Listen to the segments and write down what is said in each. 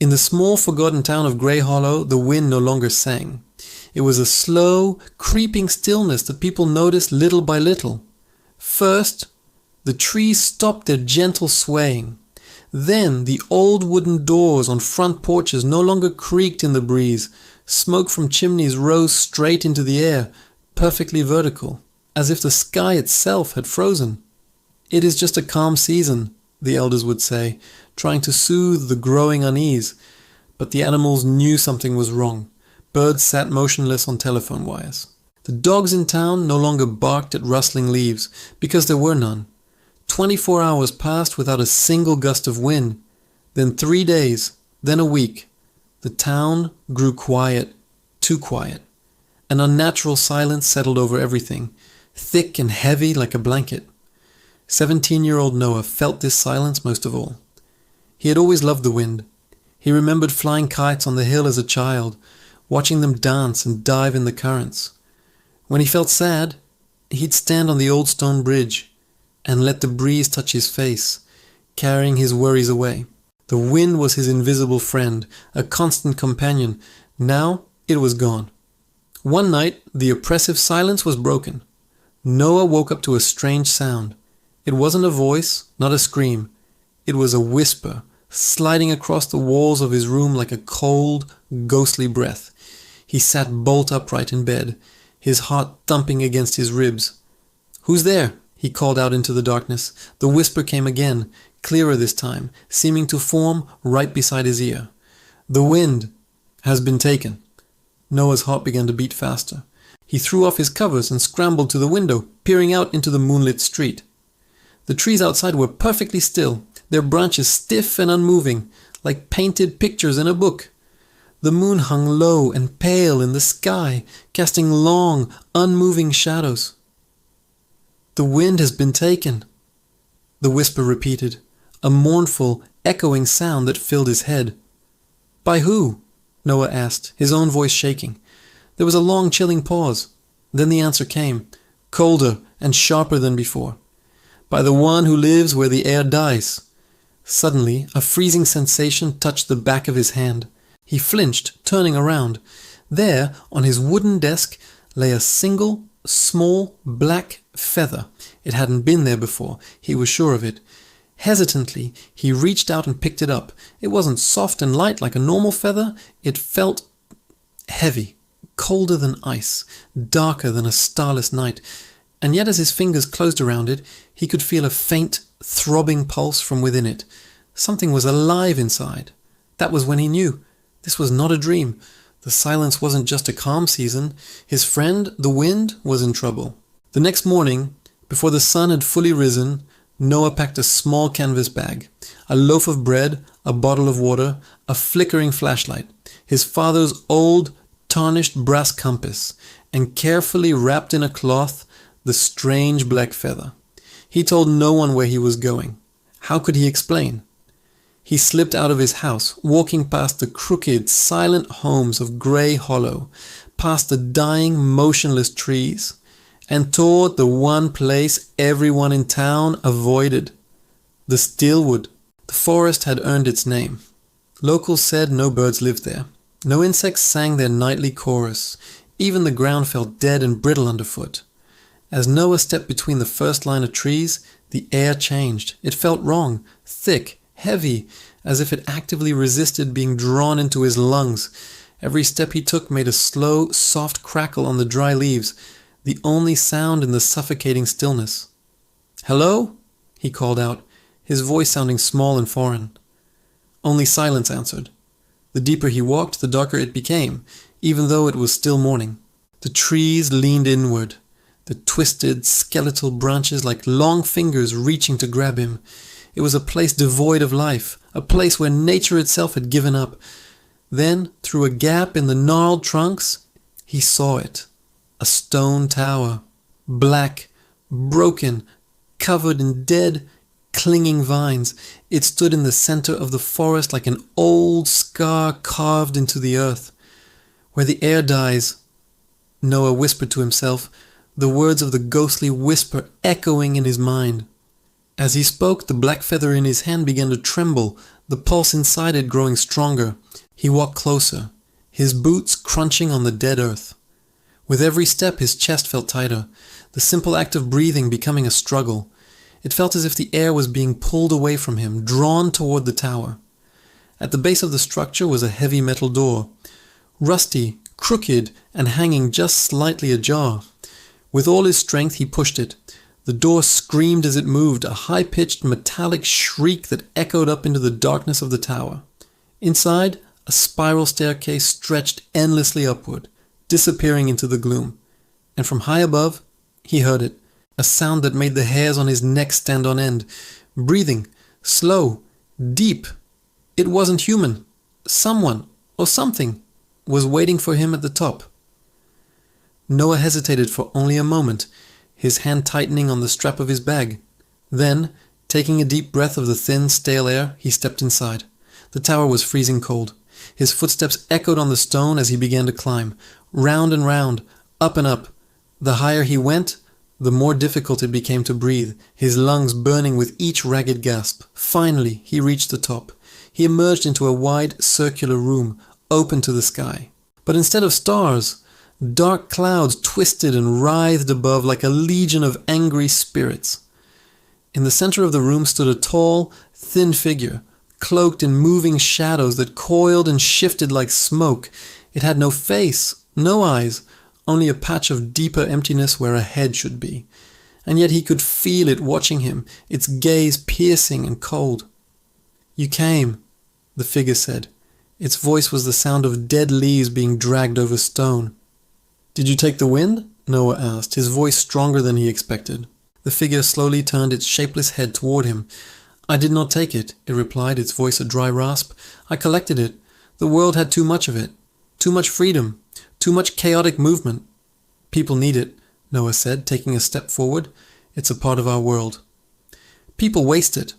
In the small forgotten town of Grey Hollow, the wind no longer sang. It was a slow, creeping stillness that people noticed little by little. First, the trees stopped their gentle swaying. Then the old wooden doors on front porches no longer creaked in the breeze. Smoke from chimneys rose straight into the air, perfectly vertical, as if the sky itself had frozen. "It is just a calm season," the elders would say, trying to soothe the growing unease. But the animals knew something was wrong. Birds sat motionless on telephone wires. The dogs in town no longer barked at rustling leaves, because there were none. 24 hours passed without a single gust of wind. Then 3 days, then a week. The town grew quiet, too quiet. An unnatural silence settled over everything, thick and heavy like a blanket. 17-year-old Noah felt this silence most of all. He had always loved the wind. He remembered flying kites on the hill as a child, watching them dance and dive in the currents. When he felt sad, he'd stand on the old stone bridge and let the breeze touch his face, carrying his worries away. The wind was his invisible friend, a constant companion. Now it was gone. One night, the oppressive silence was broken. Noah woke up to a strange sound. It wasn't a voice, not a scream. It was a whisper, sliding across the walls of his room like a cold, ghostly breath. He sat bolt upright in bed, his heart thumping against his ribs. "Who's there?" he called out into the darkness. The whisper came again, clearer this time, seeming to form right beside his ear. "The wind has been taken." Noah's heart began to beat faster. He threw off his covers and scrambled to the window, peering out into the moonlit street. The trees outside were perfectly still, their branches stiff and unmoving, like painted pictures in a book. The moon hung low and pale in the sky, casting long, unmoving shadows. "The wind has been taken," the whisper repeated, a mournful, echoing sound that filled his head. "By who?" Noah asked, his own voice shaking. There was a long, chilling pause. Then the answer came, colder and sharper than before. "By the one who lives where the air dies." Suddenly, a freezing sensation touched the back of his hand. He flinched, turning around. There, on his wooden desk, lay a single, small, black feather. It hadn't been there before, he was sure of it. Hesitantly, he reached out and picked it up. It wasn't soft and light like a normal feather. It felt heavy, colder than ice, darker than a starless night. And yet as his fingers closed around it, he could feel a faint, throbbing pulse from within it. Something was alive inside. That was when he knew. This was not a dream. The silence wasn't just a calm season. His friend, the wind, was in trouble. The next morning, before the sun had fully risen, Noah packed a small canvas bag, a loaf of bread, a bottle of water, a flickering flashlight, his father's old, tarnished brass compass, and carefully wrapped in a cloth, the strange black feather. He told no one where he was going. How could he explain? He slipped out of his house, walking past the crooked, silent homes of Grey Hollow, past the dying, motionless trees, and toward the one place everyone in town avoided, the Steelwood. The forest had earned its name. Locals said no birds lived there. No insects sang their nightly chorus. Even the ground felt dead and brittle underfoot. As Noah stepped between the first line of trees, the air changed. It felt wrong, thick, heavy, as if it actively resisted being drawn into his lungs. Every step he took made a slow, soft crackle on the dry leaves, the only sound in the suffocating stillness. "Hello?" he called out, his voice sounding small and foreign. Only silence answered. The deeper he walked, the darker it became, even though it was still morning. The trees leaned inward, the twisted, skeletal branches like long fingers reaching to grab him. It was a place devoid of life, a place where nature itself had given up. Then, through a gap in the gnarled trunks, he saw it. A stone tower, black, broken, covered in dead, clinging vines. It stood in the center of the forest like an old scar carved into the earth. "Where the air dies," Noah whispered to himself, the words of the ghostly whisper echoing in his mind. As he spoke, the black feather in his hand began to tremble, the pulse inside it growing stronger. He walked closer, his boots crunching on the dead earth. With every step his chest felt tighter, the simple act of breathing becoming a struggle. It felt as if the air was being pulled away from him, drawn toward the tower. At the base of the structure was a heavy metal door, rusty, crooked, and hanging just slightly ajar. With all his strength he pushed it. The door screamed as it moved, a high-pitched metallic shriek that echoed up into the darkness of the tower. Inside, a spiral staircase stretched endlessly upward, disappearing into the gloom. And from high above, he heard it, a sound that made the hairs on his neck stand on end. Breathing, slow, deep. It wasn't human. Someone, or something, was waiting for him at the top. Noah hesitated for only a moment, his hand tightening on the strap of his bag. Then, taking a deep breath of the thin, stale air, he stepped inside. The tower was freezing cold. His footsteps echoed on the stone as he began to climb, round and round, up and up. The higher he went, the more difficult it became to breathe, his lungs burning with each ragged gasp. Finally, he reached the top. He emerged into a wide, circular room, open to the sky. But instead of stars, dark clouds twisted and writhed above like a legion of angry spirits. In the center of the room stood a tall, thin figure, cloaked in moving shadows that coiled and shifted like smoke. It had no face, no eyes, only a patch of deeper emptiness where a head should be. And yet he could feel it watching him, its gaze piercing and cold. "You came," the figure said. Its voice was the sound of dead leaves being dragged over stone. "Did you take the wind?" Noah asked, his voice stronger than he expected. The figure slowly turned its shapeless head toward him. "I did not take it," it replied, its voice a dry rasp. "I collected it. The world had too much of it. Too much freedom. Too much chaotic movement. People need it," Noah said, taking a step forward. "It's a part of our world." "People waste it,"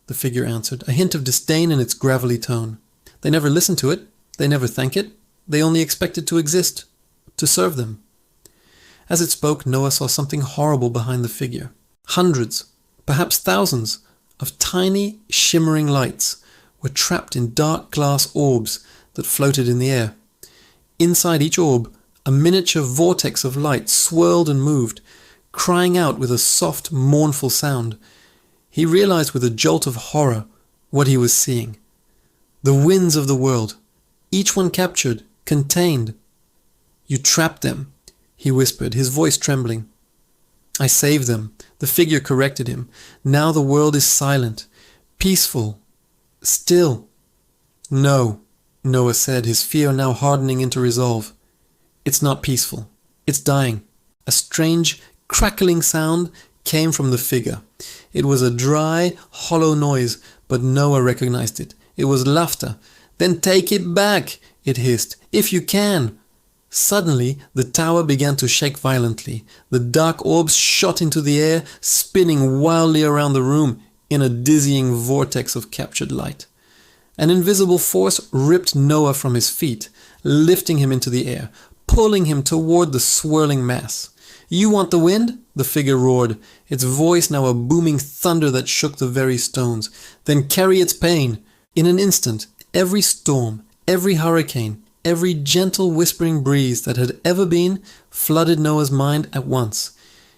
the figure answered, a hint of disdain in its gravelly tone. "They never listen to it. They never thank it. They only expect it to exist, to serve them." As it spoke, Noah saw something horrible behind the figure. Hundreds, perhaps thousands, of tiny, shimmering lights were trapped in dark glass orbs that floated in the air. Inside each orb, a miniature vortex of light swirled and moved, crying out with a soft, mournful sound. He realized with a jolt of horror what he was seeing. The winds of the world, each one captured, contained. "You trapped them," he whispered, his voice trembling. "I saved them," the figure corrected him. "Now the world is silent, peaceful, still." "No," Noah said, his fear now hardening into resolve. "It's not peaceful. It's dying." A strange, crackling sound came from the figure. It was a dry, hollow noise, but Noah recognized it. It was laughter. "Then take it back," it hissed, "if you can." Suddenly, the tower began to shake violently. The dark orbs shot into the air, spinning wildly around the room in a dizzying vortex of captured light. An invisible force ripped Noah from his feet, lifting him into the air, pulling him toward the swirling mass. "You want the wind?" the figure roared, its voice now a booming thunder that shook the very stones. "Then carry its pain." In an instant, every storm, every hurricane, every gentle whispering breeze that had ever been flooded Noah's mind at once.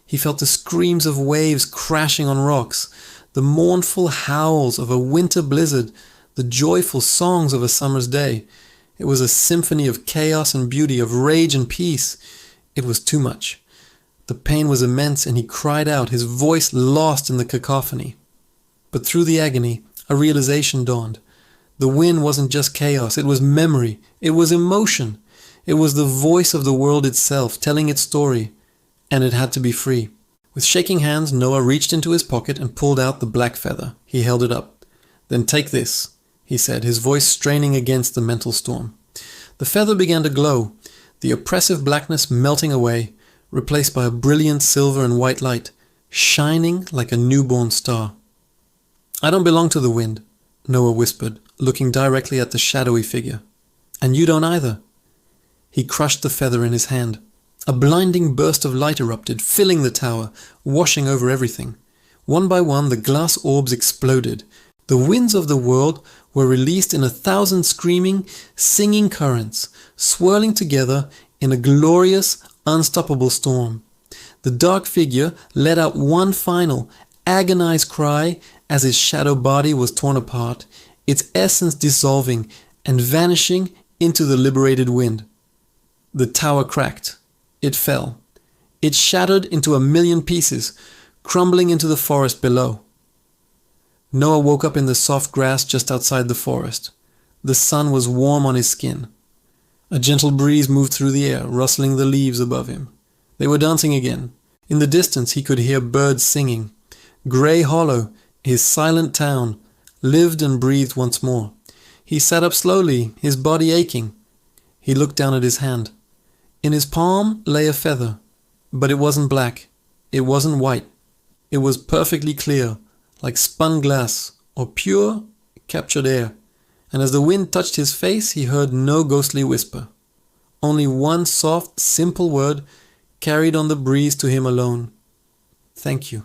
He felt the screams of waves crashing on rocks, the mournful howls of a winter blizzard, the joyful songs of a summer's day. It was a symphony of chaos and beauty, of rage and peace. It was too much. The pain was immense, and he cried out, his voice lost in the cacophony. But through the agony, a realization dawned. The wind wasn't just chaos, it was memory, it was emotion. It was the voice of the world itself, telling its story, and it had to be free. With shaking hands, Noah reached into his pocket and pulled out the black feather. He held it up. "Then take this," he said, his voice straining against the mental storm. The feather began to glow, the oppressive blackness melting away, replaced by a brilliant silver and white light, shining like a newborn star. "I don't belong to the wind," Noah whispered, looking directly at the shadowy figure. "And you don't either." He crushed the feather in his hand. A blinding burst of light erupted, filling the tower, washing over everything. One by one, the glass orbs exploded. The winds of the world were released in 1,000 screaming, singing currents, swirling together in a glorious, unstoppable storm. The dark figure let out one final, agonized cry as his shadow body was torn apart, its essence dissolving and vanishing into the liberated wind. The tower cracked. It fell. It shattered into 1,000,000 pieces, crumbling into the forest below. Noah woke up in the soft grass just outside the forest. The sun was warm on his skin. A gentle breeze moved through the air, rustling the leaves above him. They were dancing again. In the distance he could hear birds singing. Grey Hollow, his silent town, lived and breathed once more. He sat up slowly, his body aching. He looked down at his hand. In his palm lay a feather, but it wasn't black. It wasn't white. It was perfectly clear, like spun glass or pure, captured air. And as the wind touched his face, he heard no ghostly whisper. Only one soft, simple word carried on the breeze to him alone. Thank you.